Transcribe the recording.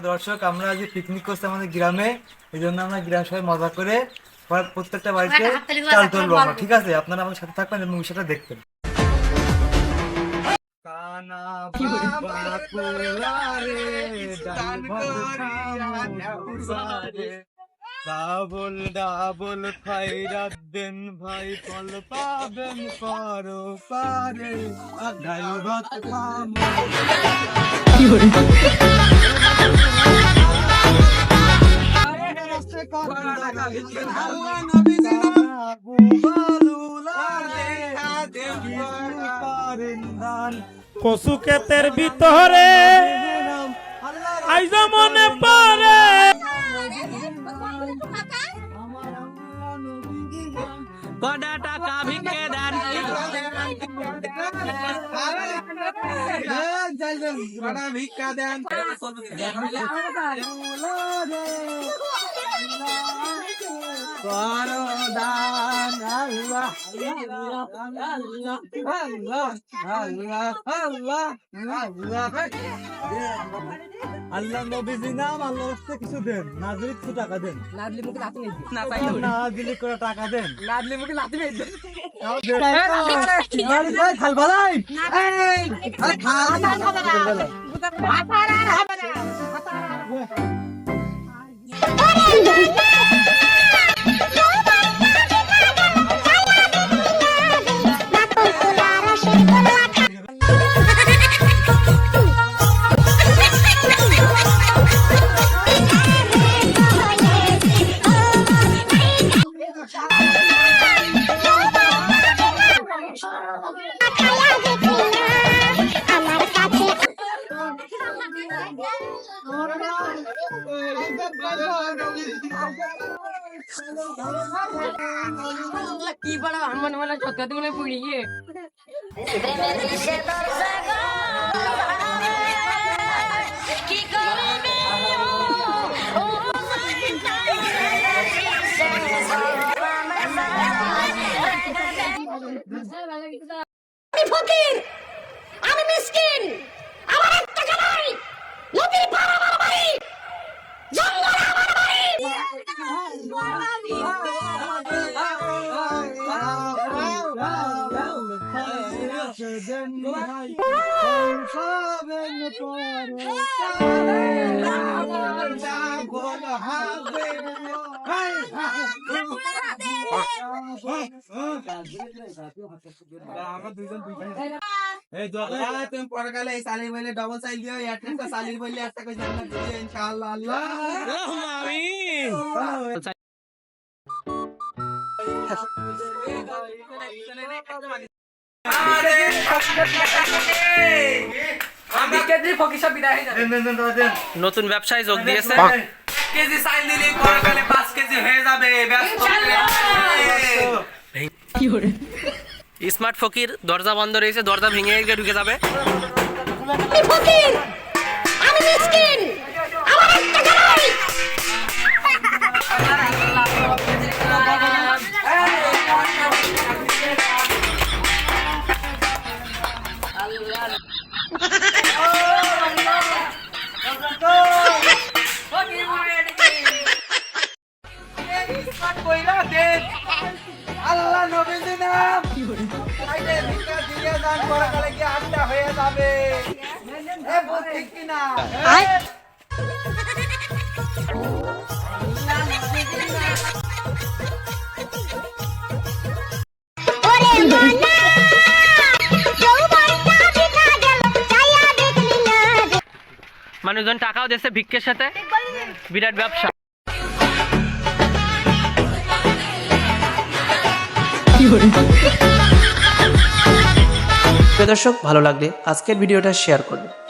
দর্শক, আমরা আজ পিকনিক করছি আমাদের গ্রামে। এই জন্য আমরা গ্রাম সবাই মজা করে প্রত্যেকটা বাড়িতে চাল তুলবো আমরা। ঠিক আছে, আপনারা আমাদের সাথে থাকবেন এবং বিষয়টা দেখবেন। ডাবল ডাবল খাইরাত দেন ভাই, ফল পাবেন পারো পারে, ডাল ভাত খামো। কচু ক্ষেতের ভিতরে আইজ মনে পড়ে কটা টাকা ভিক্ষে দেন, ভিক্ষা দেন। আল্লাহ নবীজি নাম, আল্লাহ রাস্তায় কিছু দেন, না দিলে কিছু টাকা দেন, না দিলে মুখে লাথি মেরে দেন, না দিলে করে টাকা দেন, না দিলে মুখে লাথি মেরে দেন। খাল বালাই কি বড় মনে মনে সত্যি মনে পড়ে গিয়ে ফকির, আমি মিসকিন, আমার এক টাকা নাই, নদীর পার আমার বাড়ি, জঙ্গল আমার বাড়ি। তুমি পরকালে এই সালির বইলে ডবল সাইল দিও, একটা সালির বইলে একটা করে জান্নাত দিও ইনশাআল্লাহ। আল্লাহ আমিন। নতুন ব্যবসায় যোগ দিয়েছে। কেজি সাইল দিলে পরকালে 5 কেজি হয়ে যাবে। স্মার্ট ফকির, দরজা বন্ধ রয়েছে, দরজা ভেঙে ঢুকে যাবে। আমি ফকির, আমি মিসকিন, আমার এক টাকা নাই। আল্লাহ নবীজি নাম, আইলে ভিক্ষা দিয়ে দান পরকালে কি আটটা হয়ে যাবে। এ বলতে কি না মানুষজন টাকাও দিচ্ছে ভিক্ষের সাথে, বিরাট ব্যবসা। প্রিয় দর্শক, ভালো লাগলে আজকের ভিডিওটা শেয়ার করবেন।